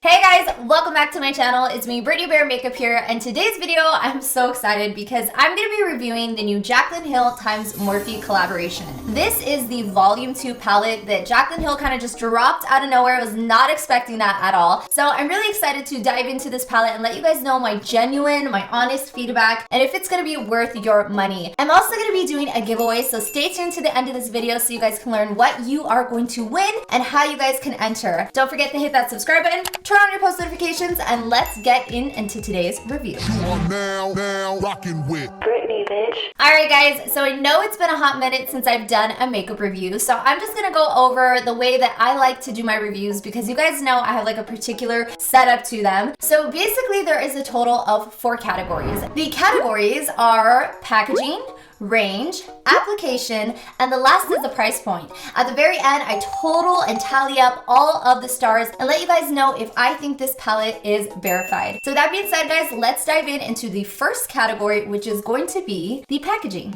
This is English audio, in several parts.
Hey guys, welcome back to my channel. It's me, BrittanyBearMakeup here, and today's video I'm so excited because I'm going to be reviewing the new JACLYN Hill x Morphe collaboration. This is the Volume 2 palette that JACLYN Hill kind of just dropped out of nowhere. I was not expecting that at all. So I'm really excited to dive into this palette and let you guys know my genuine, my honest feedback, and if it's going to be worth your money. I'm also going to be doing a giveaway, so stay tuned to the end of this video so you guys can learn what you are going to win and how you guys can enter. Don't forget to hit that subscribe button, turn on your post notifications, and let's get into today's review. You are now rocking with Brittany, bitch. Alright guys, so I know it's been a hot minute since I've done a makeup review, so I'm just gonna go over the way that I like to do my reviews because you guys know I have like a particular setup to them. So basically there is a total of 4 categories. The categories are packaging, range, application, and the last is the price point. At the very end, I total and tally up all of the stars and let you guys know if I think this palette is verified. So that being said, guys, let's dive into the first category, which is going to be the packaging.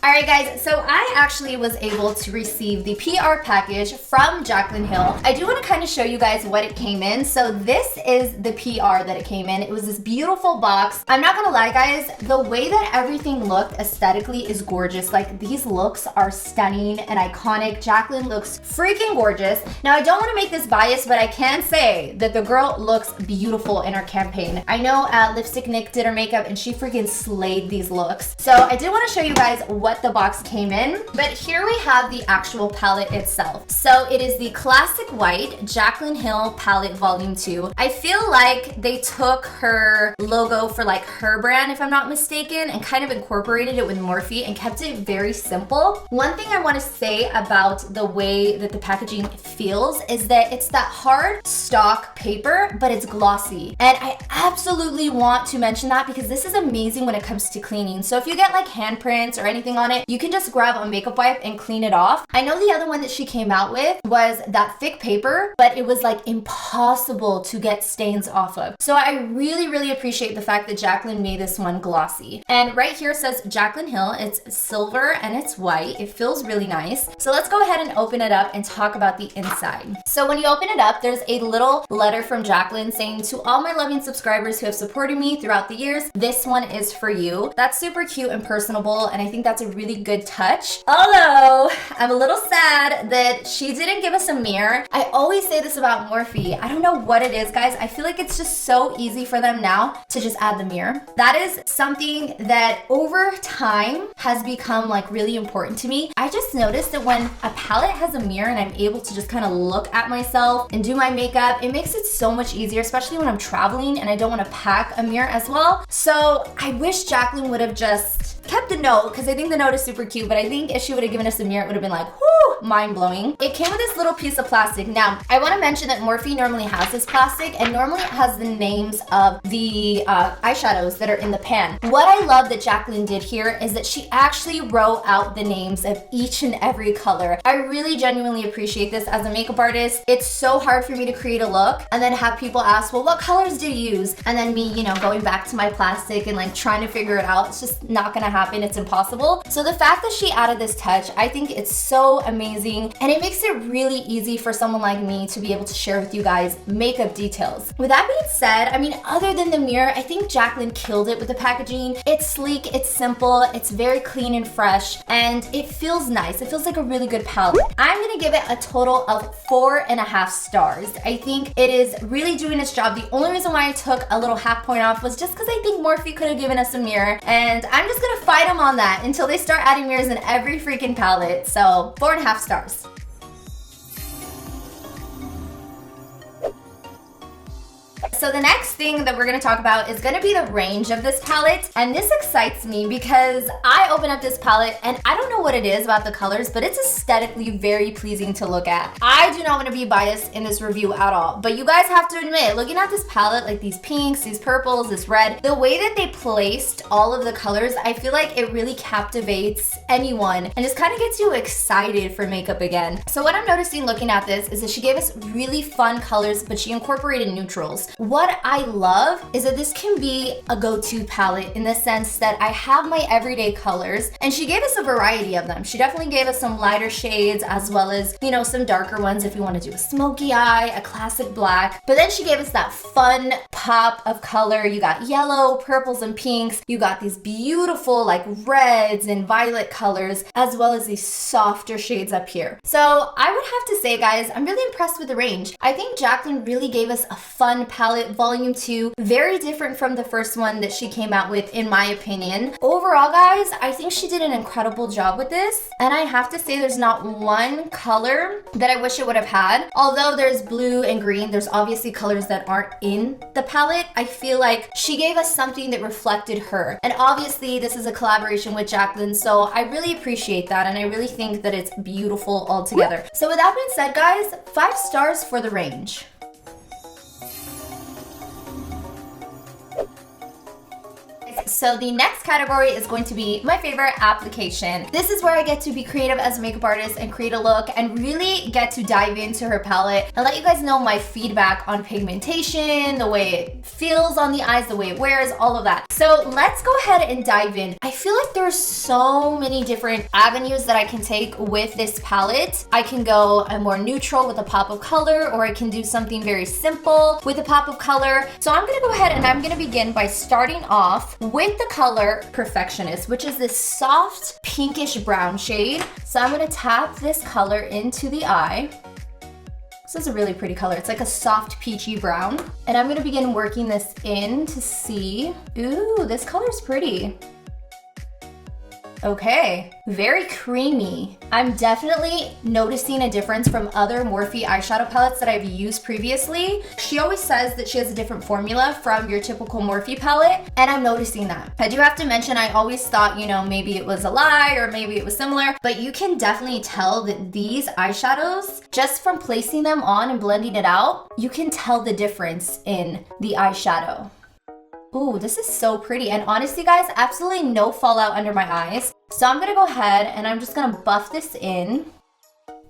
Alright guys, so I actually was able to receive the PR package from JACLYN Hill. I do want to kind of show you guys what it came in. So this is the PR that it came in. It was this beautiful box. I'm not gonna lie guys, the way that everything looked aesthetically is gorgeous. Like these looks are stunning and iconic. JACLYN looks freaking gorgeous. Now I don't want to make this biased, but I can say that the girl looks beautiful in her campaign. I know Lipstick Nick did her makeup and she freaking slayed these looks. So I did want to show you guys what the box came in, but here we have the actual palette itself. So it is the Classic White JACLYN Hill palette volume 2. I feel like they took her logo for like her brand, if I'm not mistaken, and kind of incorporated it with Morphe and kept it very simple. One thing I want to say about the way that the packaging feels is that it's that hard stock paper, but it's glossy. And I absolutely want to mention that because this is amazing when it comes to cleaning. So if you get like handprints or anything on it, you can just grab a makeup wipe and clean it off. I know the other one that she came out with was that thick paper, but it was like impossible to get stains off of. So I really appreciate the fact that JACLYN made this one glossy. And right here says JACLYN Hill. It's silver and it's white. It feels really nice. So let's go ahead and open it up and talk about the inside. So when you open it up, there's a little letter from JACLYN saying, "To all my loving subscribers who have supported me throughout the years, this one is for you." That's super cute and personable, and I think that's a really good touch. Although I'm a little sad that she didn't give us a mirror. I always say this about Morphe. I don't know what it is, guys. I feel like it's just so easy for them now to just add the mirror. That is something that over time has become like really important to me. I just noticed that when a palette has a mirror and I'm able to just kind of look at myself and do my makeup, it makes it so much easier, especially when I'm traveling and I don't want to pack a mirror as well. So I wish JACLYN would have just kept the note because I think the note is super cute, but I think if she would have given us a mirror, it would have been like, whoo, mind-blowing. It came with this little piece of plastic. Now, I want to mention that Morphe normally has this plastic and normally it has the names of the eyeshadows that are in the pan. What I love that JACLYN did here is that she actually wrote out the names of each and every color. I really genuinely appreciate this as a makeup artist. It's so hard for me to create a look and then have people ask, well, what colors do you use? And then me, you know, going back to my plastic and like trying to figure it out. It's just not gonna happen. It's impossible. So the fact that she added this touch, I think it's so amazing, and it makes it really easy for someone like me to be able to share with you guys makeup details. With that being said, I mean, other than the mirror, I think JACLYN killed it with the packaging. It's sleek, it's simple, it's very clean and fresh, and it feels nice. It feels like a really good palette. I'm gonna give it a total of 4.5 stars. I think it is really doing its job. The only reason why I took a little half point off was just because I think Morphe could have given us a mirror, and I'm just gonna fight them on that until they start adding mirrors in every freaking palette. So 4.5 stars. So the next thing that we're gonna talk about is gonna be the range of this palette. And this excites me because I open up this palette and I don't know what it is about the colors, but it's aesthetically very pleasing to look at. I do not wanna be biased in this review at all, but you guys have to admit, looking at this palette, like these pinks, these purples, this red, the way that they placed all of the colors, I feel like it really captivates anyone and just kind of gets you excited for makeup again. So what I'm noticing looking at this is that she gave us really fun colors, but she incorporated neutrals. what I love is that this can be a go-to palette in the sense that I have my everyday colors, and she gave us a variety of them. She definitely gave us some lighter shades as well as, you know, some darker ones if you want to do a smoky eye, a classic black. But then she gave us that fun pop of color. You got yellow, purples, and pinks. You got these beautiful like reds and violet colors, as well as these softer shades up here. So I would have to say, guys, I'm really impressed with the range. I think JACLYN really gave us a fun palette. Volume 2, very different from the first one that she came out with, in my opinion. Overall, guys, I think she did an incredible job with this, and I have to say there's not one color that I wish it would have had. Although there's blue and green, there's obviously colors that aren't in the palette. I feel like she gave us something that reflected her, and obviously this is a collaboration with JACLYN, so I really appreciate that, and I really think that it's beautiful altogether. So with that being said, guys, 5 stars for the range. So the next category is going to be my favorite application. This is where I get to be creative as a makeup artist and create a look and really get to dive into her palette and let you guys know my feedback on pigmentation, the way it feels on the eyes, the way it wears, all of that. So let's go ahead and dive in. I feel like there's so many different avenues that I can take with this palette. I can go a more neutral with a pop of color, or I can do something very simple with a pop of color. So I'm gonna go ahead and I'm gonna begin by starting off with the color Perfectionist, which is this soft pinkish brown shade. So I'm gonna tap this color into the eye. This is a really pretty color. It's like a soft peachy brown. And I'm gonna begin working this in to see. Ooh, this color's pretty. Okay, very creamy. I'm definitely noticing a difference from other Morphe eyeshadow palettes that I've used previously. She always says that she has a different formula from your typical Morphe palette, and I'm noticing that. I do have to mention, I always thought, you know, maybe it was a lie or maybe it was similar, but you can definitely tell that these eyeshadows, just from placing them on and blending it out, you can tell the difference in the eyeshadow. Ooh, this is so pretty. And honestly, guys, absolutely no fallout under my eyes. So I'm gonna go ahead and I'm just gonna buff this in.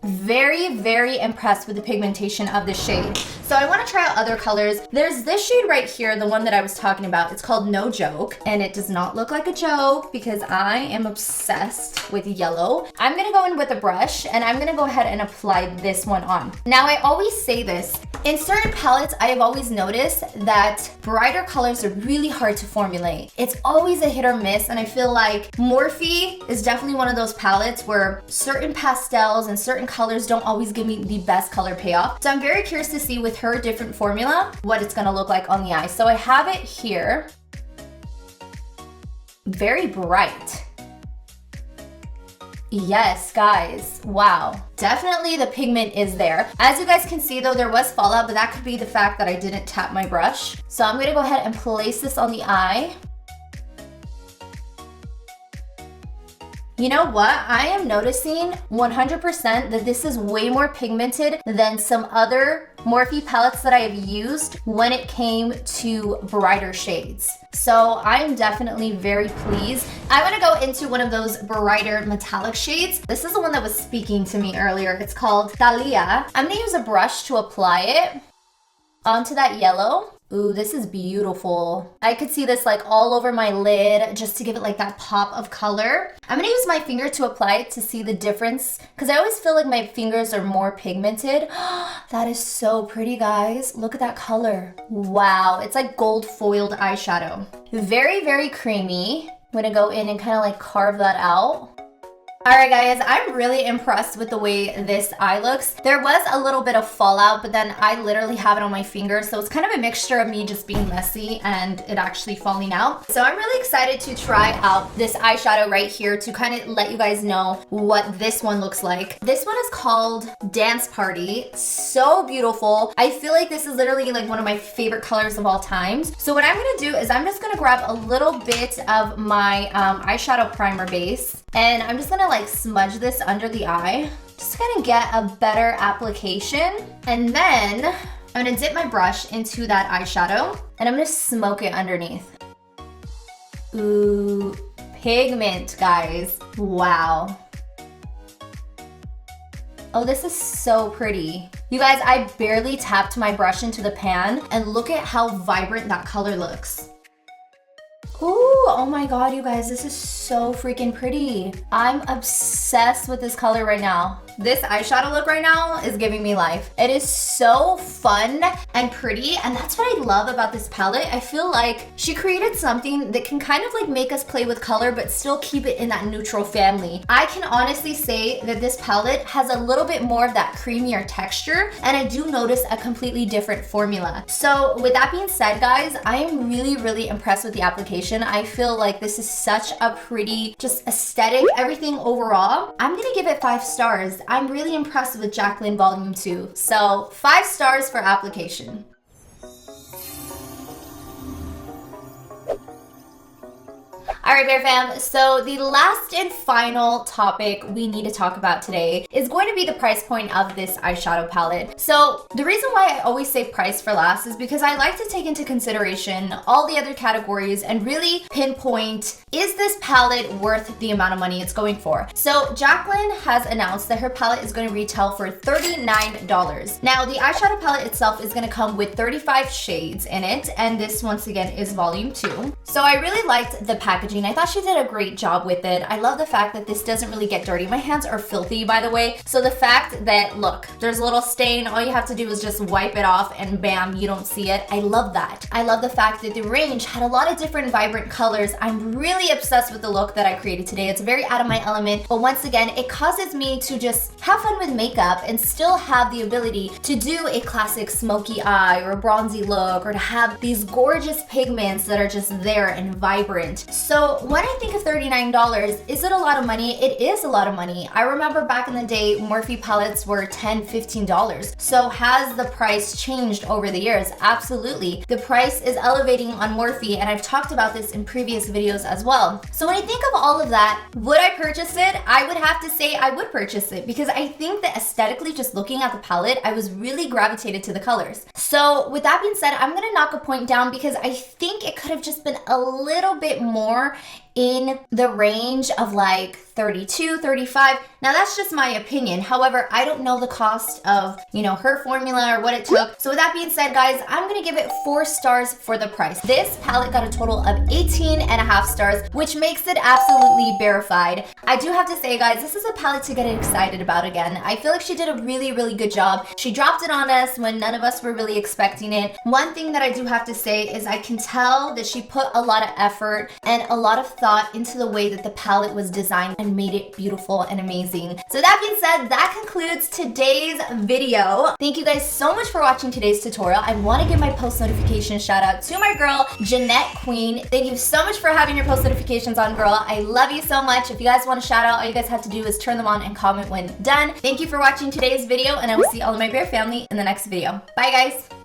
Very, very impressed with the pigmentation of this shade. So I want to try out other colors. There's this shade right here, the one that I was talking about. It's called No Joke, and it does not look like a joke because I am obsessed with yellow. I'm gonna go in with a brush and I'm gonna go ahead and apply this one on. Now, I always say this. In certain palettes, I have always noticed that brighter colors are really hard to formulate. It's always a hit or miss, and I feel like Morphe is definitely one of those palettes where certain pastels and certain colors don't always give me the best color payoff. So I'm very curious to see with her different formula what it's gonna look like on the eye. So I have it here. Very bright. Yes, guys, wow. Definitely the pigment is there. As you guys can see though, there was fallout, but that could be the fact that I didn't tap my brush. So I'm gonna go ahead and place this on the eye. You know what? I am noticing 100% that this is way more pigmented than some other Morphe palettes that I have used when it came to brighter shades. So I'm definitely very pleased. I want to go into one of those brighter metallic shades. This is the one that was speaking to me earlier. It's called Thalia. I'm gonna use a brush to apply it onto that yellow. Ooh, this is beautiful. I could see this like all over my lid just to give it like that pop of color. I'm gonna use my finger to apply it to see the difference because I always feel like my fingers are more pigmented. That is so pretty, guys. Look at that color. Wow, it's like gold foiled eyeshadow. Very, very creamy. I'm gonna go in and kind of like carve that out. All right, guys, I'm really impressed with the way this eye looks. There was a little bit of fallout, but then I literally have it on my finger. So it's kind of a mixture of me just being messy and it actually falling out. So I'm really excited to try out this eyeshadow right here to kind of let you guys know what this one looks like. This one is called Dance Party. So beautiful. I feel like this is literally like one of my favorite colors of all times. So what I'm gonna do is I'm just gonna grab a little bit of my eyeshadow primer base, and I'm just gonna like smudge this under the eye, just gonna get a better application. And then I'm gonna dip my brush into that eyeshadow and I'm gonna smoke it underneath. Ooh, pigment, guys. Wow. Oh, this is so pretty. You guys, I barely tapped my brush into the pan and look at how vibrant that color looks. Ooh, oh my god, you guys, this is so freaking pretty. I'm obsessed with this color right now. This eyeshadow look right now is giving me life. It is so fun and pretty, and that's what I love about this palette. I feel like she created something that can kind of like make us play with color but still keep it in that neutral family. I can honestly say that this palette has a little bit more of that creamier texture, and I do notice a completely different formula. So with that being said, guys, I am really impressed with the application. I feel like this is such a pretty, just aesthetic, everything overall. I'm gonna give it 5 stars. I'm really impressed with JACLYN Volume 2. So 5 stars for application. Alright, Bear Fam, so the last and final topic we need to talk about today is going to be the price point of this eyeshadow palette. So the reason why I always say price for last is because I like to take into consideration all the other categories and really pinpoint, is this palette worth the amount of money it's going for? So JACLYN has announced that her palette is going to retail for $39. Now the eyeshadow palette itself is going to come with 35 shades in it, and this once again is volume 2. So I really liked the packaging. I thought she did a great job with it. I love the fact that this doesn't really get dirty. My hands are filthy, by the way. So the fact that, look, there's a little stain, all you have to do is just wipe it off and bam, you don't see it. I love that. I love the fact that the range had a lot of different vibrant colors. I'm really obsessed with the look that I created today. It's very out of my element, but once again, it causes me to just have fun with makeup and still have the ability to do a classic smoky eye or a bronzy look, or to have these gorgeous pigments that are just there and vibrant. So when I think of $39, is it a lot of money? It is a lot of money. I remember back in the day, Morphe palettes were $10, $15. So has the price changed over the years? Absolutely. The price is elevating on Morphe, and I've talked about this in previous videos as well. So when I think of all of that, would I purchase it? I would have to say I would purchase it, because I think that aesthetically, just looking at the palette, I was really gravitated to the colors. So with that being said, I'm gonna knock a point down because I think it could have just been a little bit more in the range of like 32, 35. Now that's just my opinion. However, I don't know the cost of, you know, her formula or what it took. So with that being said, guys, I'm gonna give it 4 stars for the price. This palette got a total of 18.5 stars, which makes it absolutely verified. I do have to say, guys, this is a palette to get excited about again. I feel like she did a really good job. She dropped it on us when none of us were really expecting it. One thing that I do have to say is I can tell that she put a lot of effort and a lot of thought into the way that the palette was designed and made it beautiful and amazing. So that being said, that concludes today's video. Thank you guys so much for watching today's tutorial. I want to give my post notification shout out to my girl, Jeanette Queen. Thank you so much for having your post notifications on, girl. I love you so much. If you guys want a shout out, all you guys have to do is turn them on and comment when done. Thank you for watching today's video, and I will see all of my bear family in the next video. Bye, guys.